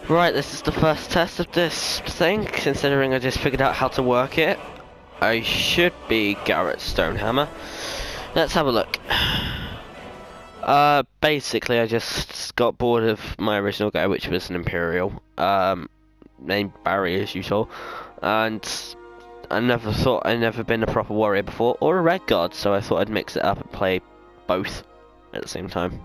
Right, this is the first test of this thing, considering I just figured out how to work it. I should be Garrett's Stonehammer. Let's have a look. Basically I just got bored of my original guy, which was an Imperial, named Barry as usual, and I never been a proper warrior before, or a Red Guard, so I thought I'd mix it up and play both at the same time.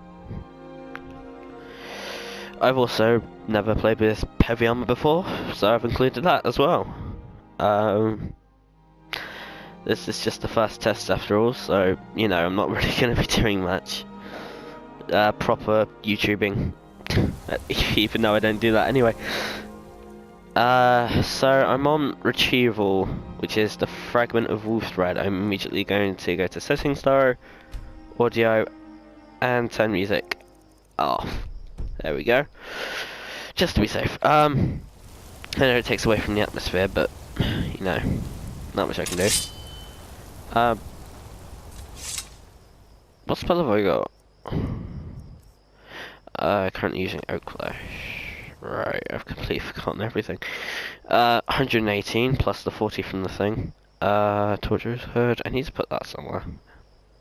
I've also never played with heavy armor before, so I've included that as well. This is just the first test after all, so, you know, I'm not really going to be doing much proper YouTubing, even though I don't do that anyway. So I'm on Retrieval, which is the fragment of wolf thread. I'm immediately going to go to Settings though, Audio, and turn music off. There we go. Just to be safe. I know it takes away from the atmosphere, but you know, not much I can do. What spell have I got? Currently using Oak Flesh. Right, I've completely forgotten everything. 118 plus the 40 from the thing. Torturous Herd. I need to put that somewhere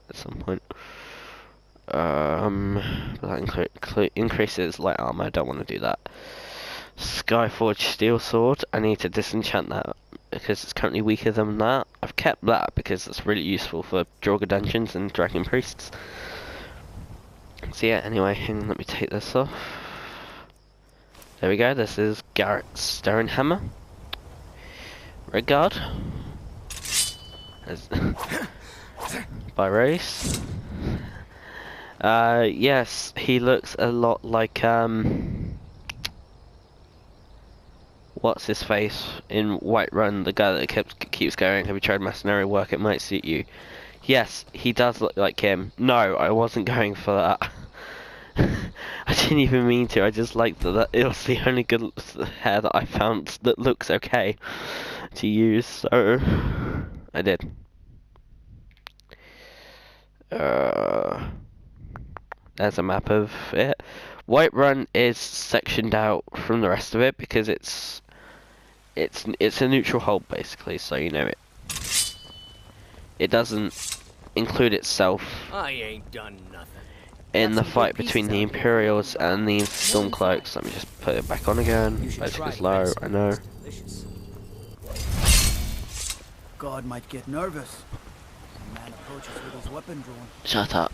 at some point. That increases light armor. I don't want to do that. Skyforged Steel Sword. I need to disenchant that because it's currently weaker than that. I've kept that because it's really useful for Draugr dungeons and Dragon Priests. So yeah, anyway, let me take this off. There we go, this is Garrett's Stonehammer. Red Guard. By race. Yes, he looks a lot like, what's his face in Whiterun, the guy that keeps going, have you tried mercenary work, it might suit you. Yes, he does look like him. No, I wasn't going for that. I didn't even mean to, I just liked that it was the only good hair that I found that looks okay to use, so I did. There's a map of it. Whiterun is sectioned out from the rest of it because it's a neutral hold basically, so you know it doesn't include itself I ain't done nothing. In the fight between the Imperials and the Stormcloaks. Let me just put it back on again. Basic is low, I know. God might get nervous. A man approaches with his weapon drawn. Shut up.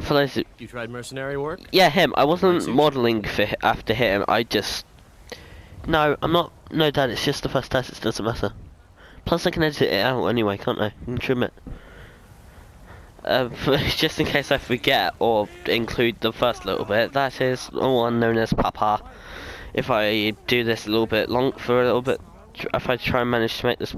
For those who... You tried mercenary work? Yeah, him. I wasn't modelling for after him. I just... No, I'm not. No, Dad, it's just the first test. It doesn't matter. Plus, I can edit it out anyway, can't I? I can trim it. Just in case I forget or include the first little bit, that is the one known as Papa. If I do this a little bit if I try and manage to make this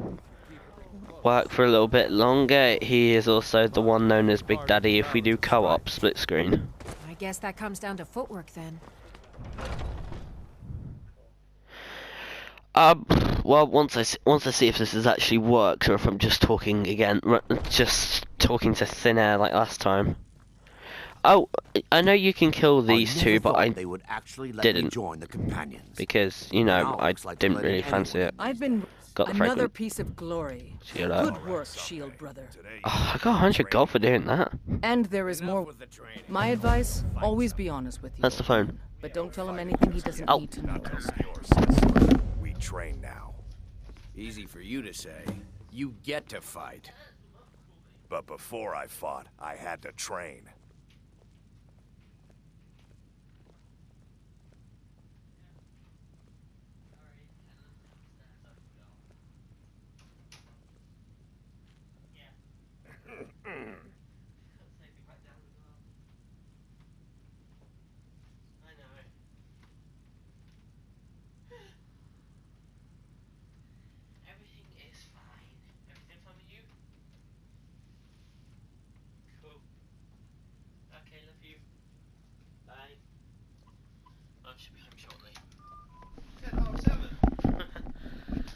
work for a little bit longer, he is also the one known as Big Daddy if we do co-op split screen. I guess that comes down to footwork then. Well, once I see if this is actually works or if I'm just talking again, just talking to thin air like last time. Oh, I know you can kill these two, but I they would actually let didn't me join the companions. because you know I didn't really fancy it. I've been Got the another fragment. piece of glory. Shield up. Good work, Shield brother. Oh, I got 100 gold for doing that. And there is more. My advice: always be honest with you. That's the phone. But don't tell him anything he doesn't Oh. need to know. We train now. Easy for you to say. You get to fight. But before I fought, I had to train.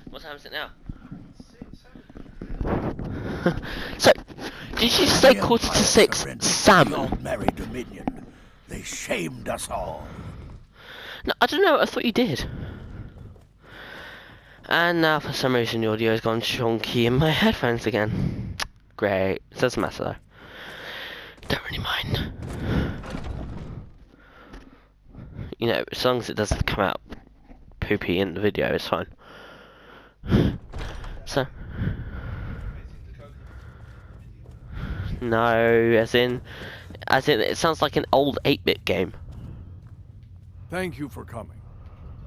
What time is it now? So, did you say quarter to 6, Sam? Merry Dominion. They shamed us all. No, I don't know. I thought you did. And now, for some reason, the audio has gone chunky in my headphones again. Great. It doesn't matter though. Don't really mind. You know, as long as it doesn't come out poopy in the video, it's fine. So. No, as in, it sounds like an old 8-bit game. Thank you for coming.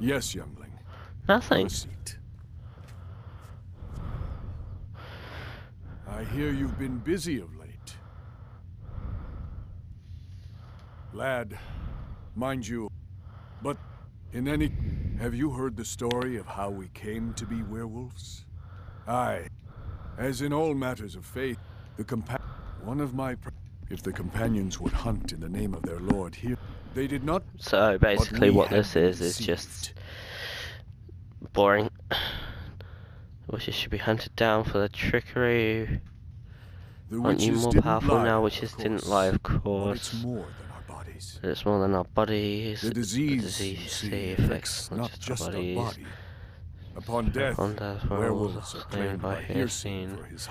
Yes, youngling. Nothing. Have a seat. I hear you've been busy of late. Lad, mind you, but have you heard the story of how we came to be werewolves? Aye, as in all matters of faith, if the companions would hunt in the name of their lord here, they did not. So basically what this is just boring. Witches should be hunted down for their trickery. The Aren't you witches more didn't powerful lie, now? of Witches didn't course, lie, of but course. it's more than our bodies. It's more than our bodies. The disease, The you disease see, affects not just our body. Upon death, Upon death, werewolves are claimed by Hircine Hircine. for his.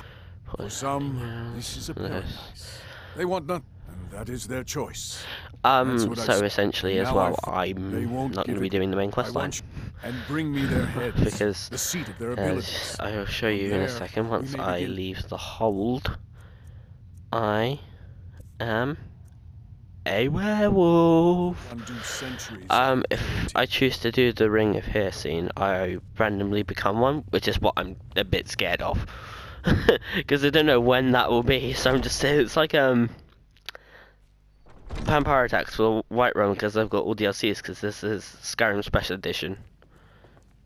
For some, this is a paradise. They want none, and that is their choice. That's what So I essentially as now well, they I'm won't not going to give be it. doing the main I quest line. want you and bring me their heads, Because, the seat of their as abilities. I will show you in a There, second, we once may I begin. leave the hold, I am a werewolf. Undo centuries of If impurity. I choose to do the Ring of Hircine, I randomly become one, which is what I'm a bit scared of. Because I don't know when that will be, so I'm just, it's like, Vampire Attacks for Whiterun, because I've got all DLCs, because this is Skyrim Special Edition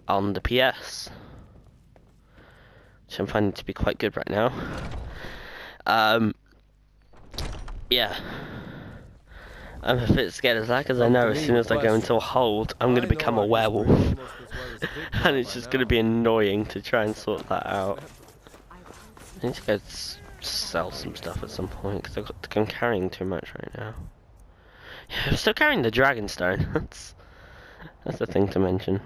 on the PS, which I'm finding to be quite good right now. Yeah. I'm a bit scared of that, because I know as soon as I go into a hold, I'm going to become a werewolf. And it's just going to be annoying to try and sort that out. I need to go sell some stuff at some point, because I'm carrying too much right now. Yeah, I'm still carrying the Dragonstone. That's the thing to mention.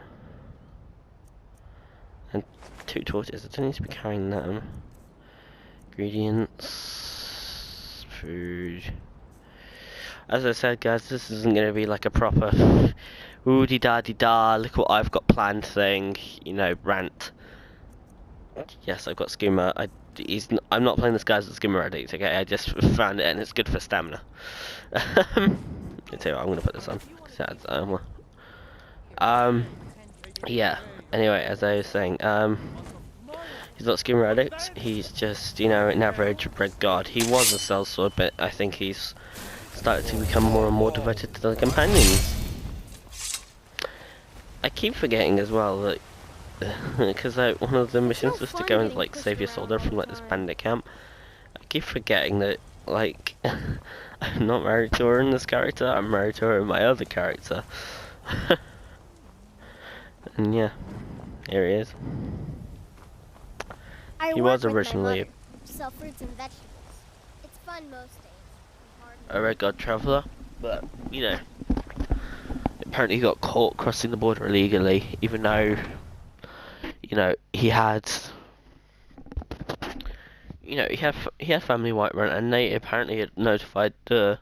And 2 torches. I don't need to be carrying them. Ingredients, food. As I said, guys, this isn't going to be like a proper woody da di da. Look what I've got planned thing. You know, rant. Yes, I've got skimmer. I'm not playing this guy as a skimmer addict. Okay, I just found it and it's good for stamina. I tell you what, I'm gonna put this on. Yeah. Anyway, as I was saying, he's not skimmer addict. He's just, you know, an average red guard. He was a sellsword, but I think he's started to become more and more devoted to the companions. I keep forgetting as well that because one of the missions was to go and like save your soldier from like this bandit camp. I keep forgetting that like I'm not married to her in this character. I'm married to her in my other character. And yeah, here he is. He was originally sell fruits and vegetables. It's fun most days. a red guard traveller, but you know, apparently he got caught crossing the border illegally, even though, you know, he had family in Whiterun, and they apparently had notified the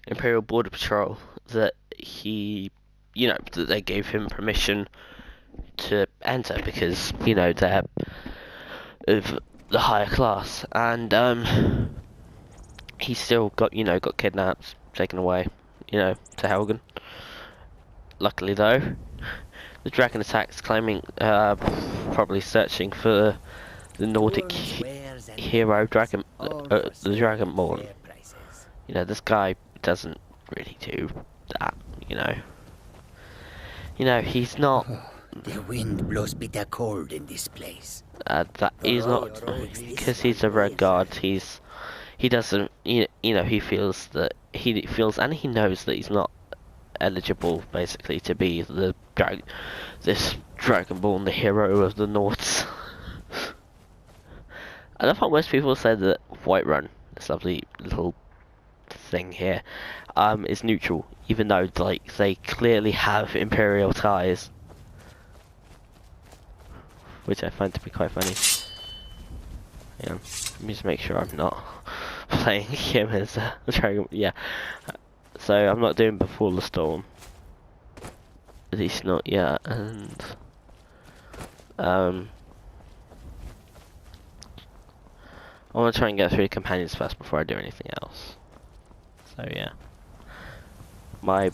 Imperial Border Patrol that that they gave him permission to enter because, you know, they're of the higher class, and he still got kidnapped, taken away, to Helgen. Luckily though, the dragon attacks claiming, probably searching for the Nordic hero dragon, the Dragonborn. This guy doesn't really do that, he's not. The wind blows bitter cold in this place. That is not because he's a red guard. He doesn't, he feels that he knows that he's not eligible, basically, to be this Dragonborn, the hero of the Nords. I love how most people say that Whiterun, this lovely little thing here is neutral, even though like they clearly have imperial ties, which I find to be quite funny. Yeah, let me just make sure I'm not playing him as a dragon. Yeah, so I'm not doing Before the Storm, at least not yet, and I want to try and get through the companions first before I do anything else. So yeah. My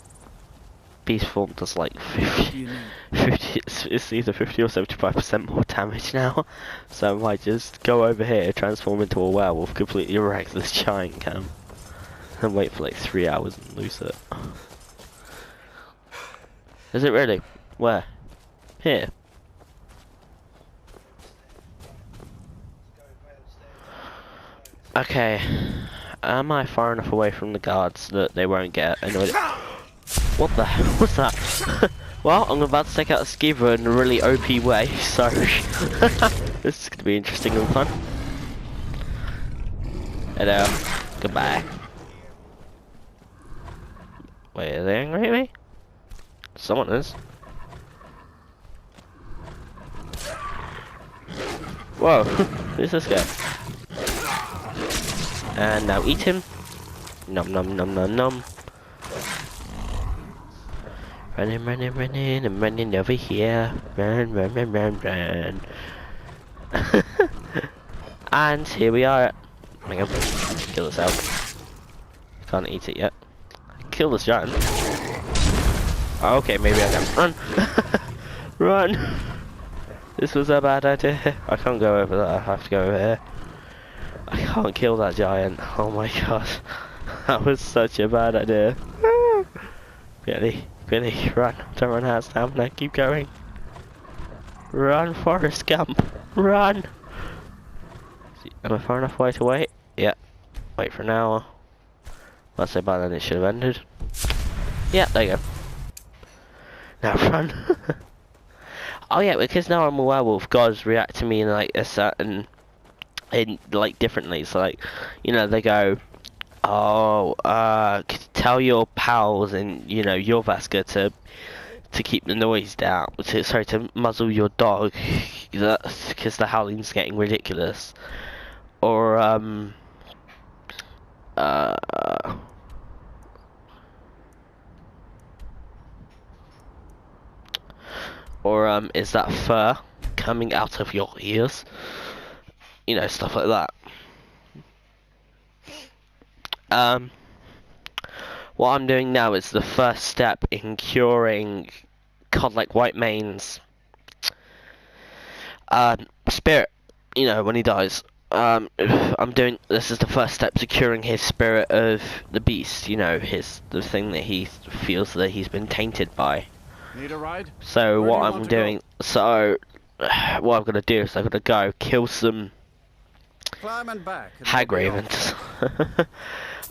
beast form does like 50, it's either 50 or 75% more damage now. So I might just go over here, transform into a werewolf, completely wreck this giant camp, and wait for like 3 hours and lose it. Is it really? Where? Here. Okay, am I far enough away from the guards that they won't get annoyed? What the hell was that? Well, I'm about to take out a skeever in a really OP way, so this is going to be interesting and fun. Hello, goodbye. Wait, are they angry at me? Someone is. Whoa, who's this guy? And now eat him. Nom nom nom nom nom. Running, running, running, I'm running over here. Run, run, run, run, run. And here we are. Hang on. Kill this out. Can't eat it yet. Kill this giant. Oh, okay, maybe I can. Run! Run! This was a bad idea. I can't go over there, I have to go over here. I can't kill that giant. Oh my god. That was such a bad idea. Billy, Billy, run. Don't run out of stamina. Keep going. Run, Forrest Gump. Run! Am I far enough away to wait? Yeah. Wait for an hour. Let's say by then it should have ended. Yeah, there you go. Now run. Oh yeah, because now I'm a werewolf, gods react to me in like a certain, like differently. So like, you know, they go, oh, tell your pals and you know your Vasker to keep the noise down. Sorry, to muzzle your dog, because the howling's getting ridiculous. Or is that fur coming out of your ears? You know, stuff like that. What I'm doing now is the first step in curing Cod-like White Mane's spirit, you know, when he dies. This is the first step to curing his spirit of the beast, you know, the thing that he feels that he's been tainted by. Need a ride? So what I'm doing, what I'm gonna do is I'm gonna go kill some Climbing back. hag ravens.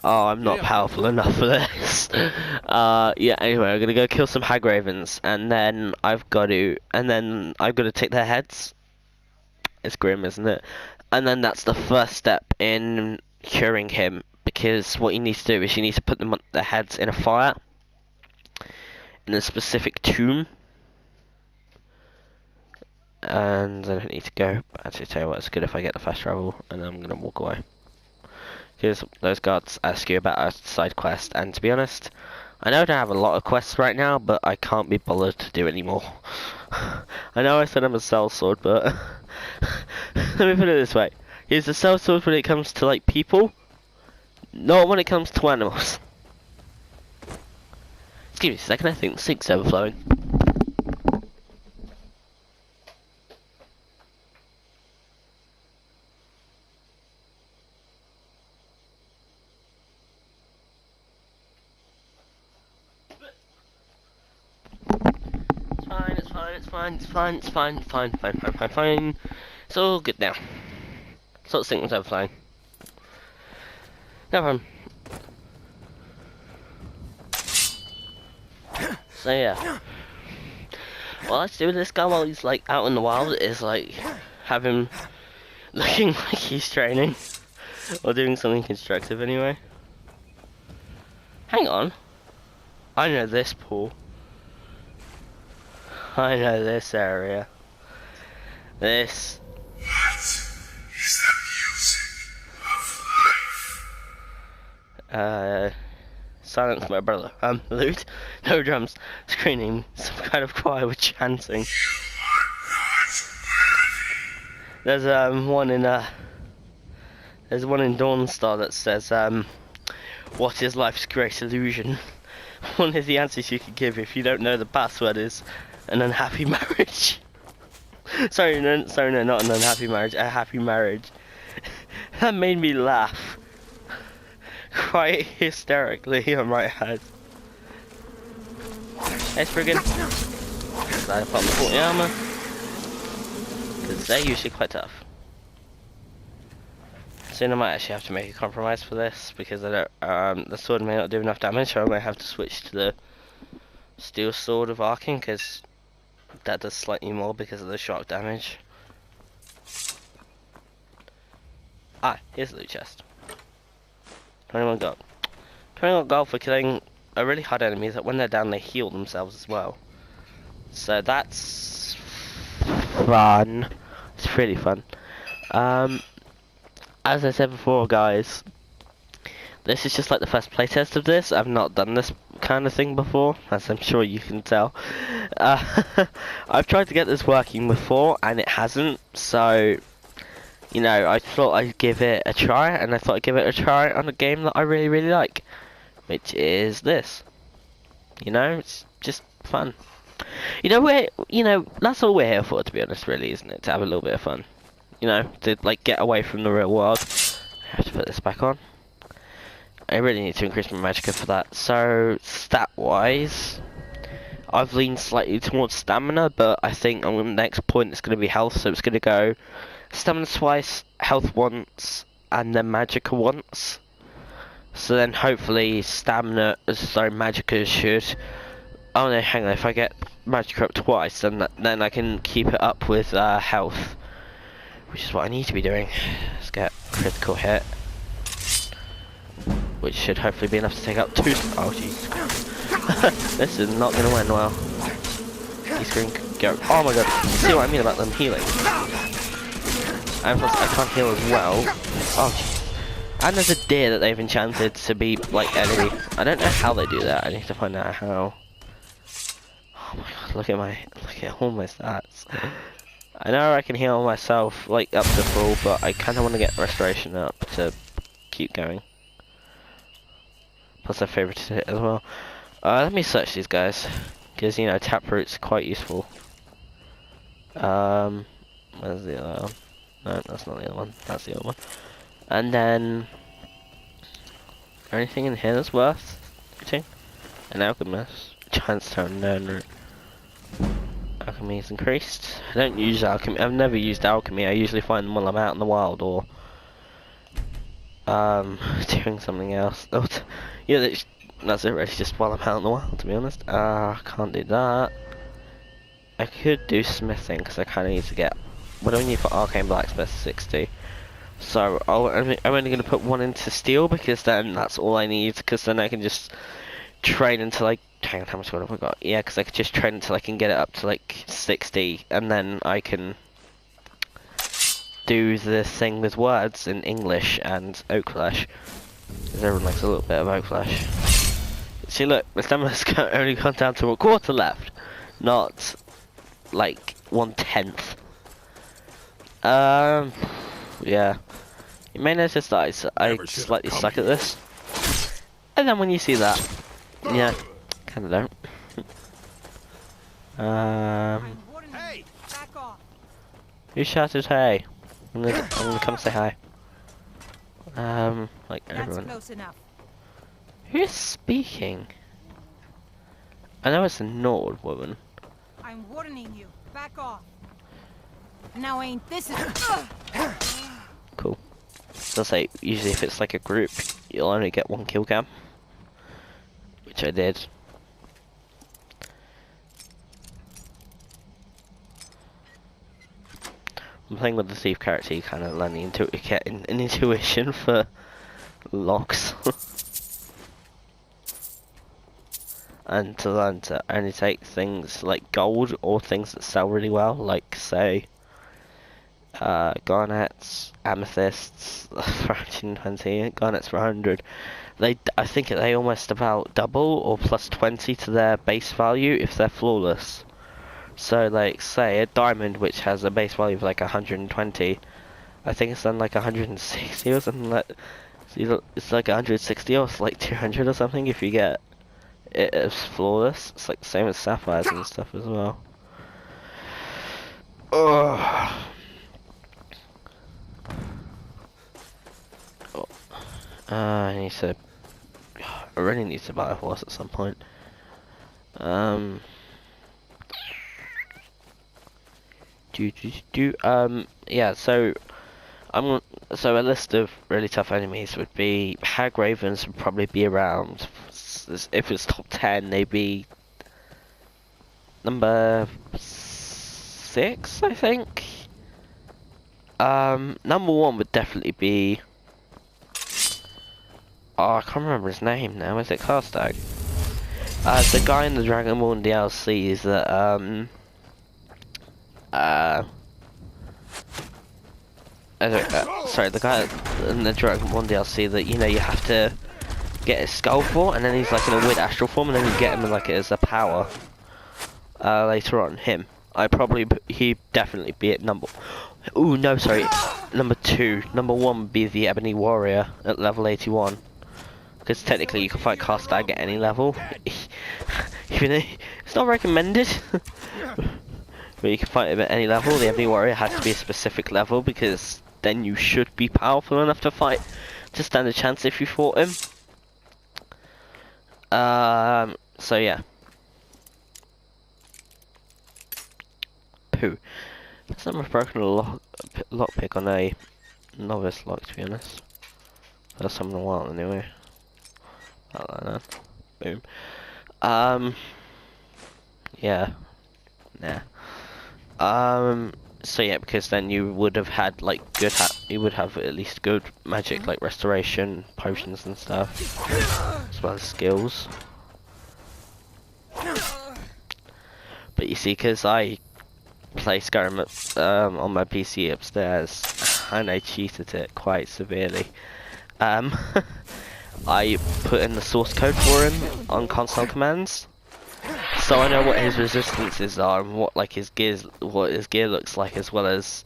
Oh, I'm not powerful enough for this. Yeah. Anyway, I'm gonna go kill some hag ravens, and then I've got to take their heads. It's grim, isn't it? And then that's the first step in curing him, because what you need to do is you need to put their heads in a fire. In a specific tomb, and I don't need to go. But actually, tell you what, it's good if I get the fast travel, and I'm gonna walk away because those guards ask you about a side quest, and to be honest, I know I don't have a lot of quests right now, but I can't be bothered to do anymore. I know I said I'm a sellsword, but let me put it this way: he's a sellsword when it comes to like people, not when it comes to animals. Give me a second, I think the sink's overflowing. It's fine. It's all good now. So the sink was overflowing. No problem. So yeah, what let's do with this guy while he's like out in the wild is like have him looking like he's training or doing something constructive anyway. Hang on. I know this pool. I know this area. This. What is the music of life? Silence, my brother. Loot. No drums. Screaming. Some kind of choir with chanting. There's one in Dawnstar that says what is life's great illusion? One of the answers you could give if you don't know the password is an unhappy marriage. sorry, no, not an unhappy marriage, a happy marriage. That made me laugh quite hysterically on my head. Hey, friggin'. I pop the 40 armor. Because they're usually quite tough. Soon I might actually have to make a compromise for this because I don't, the sword may not do enough damage, so I might have to switch to the steel sword of arcing because that does slightly more because of the shock damage. Ah, here's the loot chest. 21 gold. 21 gold for killing a really hard enemy that when they're down they heal themselves as well. So that's fun. It's really fun. As I said before, guys, this is just like the first playtest of this. I've not done this kind of thing before, as I'm sure you can tell. I've tried to get this working before, and it hasn't, so, you know, I thought I'd give it a try, and I thought I'd give it a try on a game that I really, really like, which is this. You know, it's just fun. You know, that's all we're here for, to be honest, really, isn't it? To have a little bit of fun. You know, to like get away from the real world. I have to put this back on. I really need to increase my magicka for that. So, stat-wise, I've leaned slightly towards stamina, but I think on the next point it's going to be health, so it's going to go stamina twice, health once, and then magicka once. So then hopefully magicka should... Oh no, hang on, if I get magicka up twice, then I can keep it up with health. Which is what I need to be doing. Let's get critical hit. Which should hopefully be enough to take out 2... Oh, jeez. This is not going to end well. He's going to go... Oh my god. See what I mean about them healing? And plus, I can't heal as well. Oh, jeez. And there's a deer that they've enchanted to be, like, enemy. I don't know how they do that. I need to find out how. Oh my god, look at all my stats. I know I can heal myself, like, up to full, but I kind of want to get restoration up to keep going. Plus I favorited it as well. Let me search these guys, because, you know, taproot's quite useful. Where's the other one? No, that's not the other one, that's the other one. And then... anything in here that's worth hitting? An alchemist. Giant stone, no. Alchemy is increased. I don't use alchemy. I've never used alchemy. I usually find them while I'm out in the wild or doing something else. Yeah, that's it really, just while I'm out in the wild, to be honest. Can't do that. I could do smithing because I kind of need to get... what do I need for arcane blacksmith? 60. So I'm only going to put one into steel because then that's all I need, because then I can just train until I... hang on, how much gold have I got? Yeah, because I could just train until I can get it up to like 60, and then I can do the thing with words in English and oak flesh. Because everyone likes a little bit of oak flesh. See, look, the stamina's only gone down to a quarter left, not like 1/10. Yeah. You may notice that I slightly suck at this, and then when you see that, yeah. Kinda don't. Hey, back off. Who shouted hey? I'm gonna come say hi. Like everyone. That's close enough. Who is speaking? I know it's a Nord woman. I'm warning you. Back off. Now ain't this is Cool. I'll say usually if it's like a group, you'll only get 1 kill cam, which I did. I'm playing with the thief character, you kind of learning into get an intuition for locks. and to learn to only take things like gold or things that sell really well, like say garnets, amethysts for 120, garnets for 100. I think they almost about double or plus 20 to their base value if they're flawless. So like say a diamond which has a base value of like 120, I think it's done like 160 or something like. It's like 160 or it's like 200 or something if you get it as flawless. It's like the same as sapphires and stuff as well. Oh. I need to. I really need to buy a horse at some point. Yeah. So So a list of really tough enemies would be hag ravens would probably be around. If it's top 10, they'd be number 6, I think. Number 1 would definitely be. Oh, I can't remember his name now. Is it Karstag? The guy in the Dragonborn DLC is that sorry, the guy in the Dragonborn DLC that you have to get his skull for, and then he's like in a weird astral form, and then you get him like as a power later on. He'd definitely be at number. Ooh, no, sorry, number 2. Number 1 would be the Ebony Warrior at level 81. Because technically you can fight Karstag at any level. Even though it's not recommended. But you can fight him at any level. The Ebony Warrior has to be a specific level because then you should be powerful enough to stand a chance if you fought him. So yeah. Pooh. Guess I've broken a lockpick on a novice lock, to be honest. First time in a while anyway. Like that. Boom. Yeah. Nah. So yeah, because then you would have had like you would have at least good magic like restoration, potions and stuff, as well as skills. But you see, because I play Skyrim on my PC upstairs, and I cheated it quite severely. I put in the source code for him on console commands. So I know what his resistances are and what his gear looks like, as well as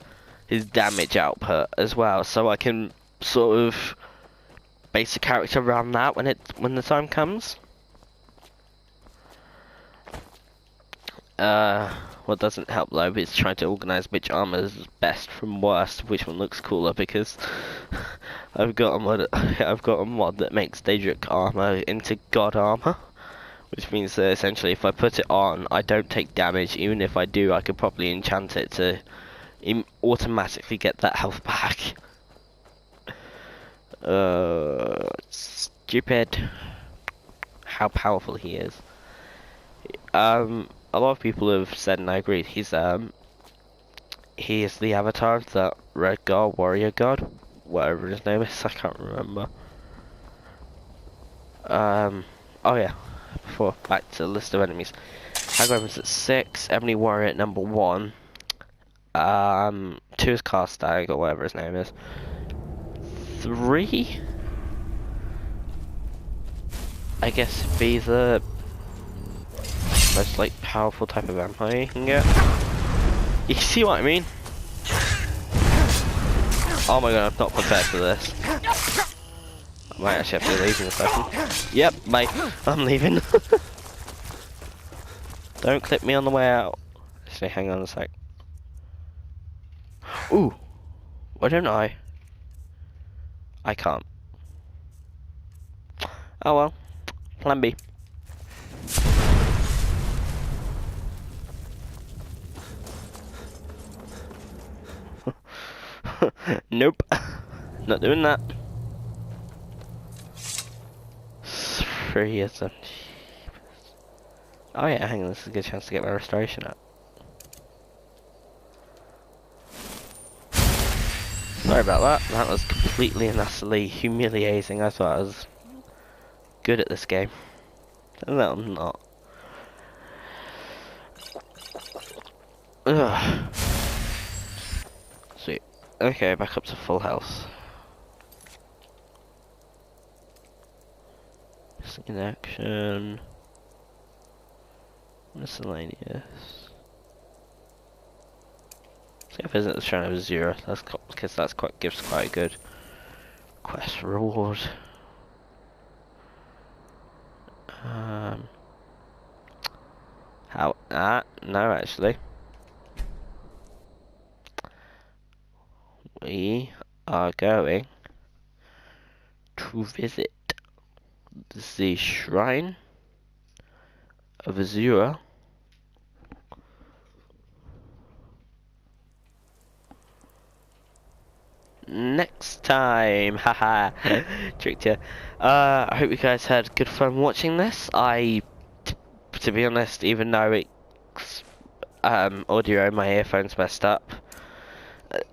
his damage output as well. So I can sort of base a character around that when the time comes. What doesn't help though is trying to organise which armor is best from worst, which one looks cooler, because I've got a mod that makes Daedric armor into god armor. Which means that essentially if I put it on, I don't take damage. Even if I do, I could probably enchant it to automatically get that health back. Stupid. How powerful he is. A lot of people have said, and I agree, he is the avatar of the Red God, Warrior God, whatever his name is, I can't remember. Oh yeah. Before, back to the list of enemies. Hag Ravens at 6, Ebony Warrior at number 1, 2 is Karstag, or whatever his name is. 3? I guess it'd be the most powerful type of vampire you can get. You see what I mean? Oh my god, I'm not prepared for this. I might actually have to leave in a second. Yep, mate, I'm leaving. Don't clip me on the way out. Actually, hang on a sec. Ooh, why don't I? I can't. Oh well, plan B. Nope, not doing that. 3 years on. Oh yeah, hang on, this is a good chance to get my restoration up. Sorry about that, that was completely and utterly humiliating. I thought I was good at this game. No, I'm not. Ugh. Sweet. Okay, back up to full health. In action. Miscellaneous. See if isn't the Shrine of Zero. That's because that's quite gives quite a good quest reward. How? No, actually. We are going to visit the Shrine of Azura. Next time, haha, tricked you. I hope you guys had good fun watching this. To be honest, even though it's audio, my earphones messed up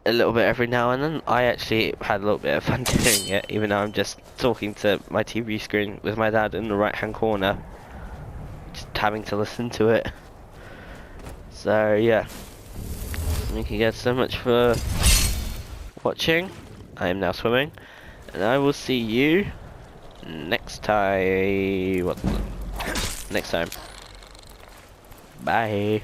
a little bit every now and then, I actually had a little bit of fun doing it, even though I'm just talking to my TV screen with my dad in the right hand corner, just having to listen to it. So yeah, thank you guys so much for watching. I am now swimming, and I will see you next time. Next time. Bye.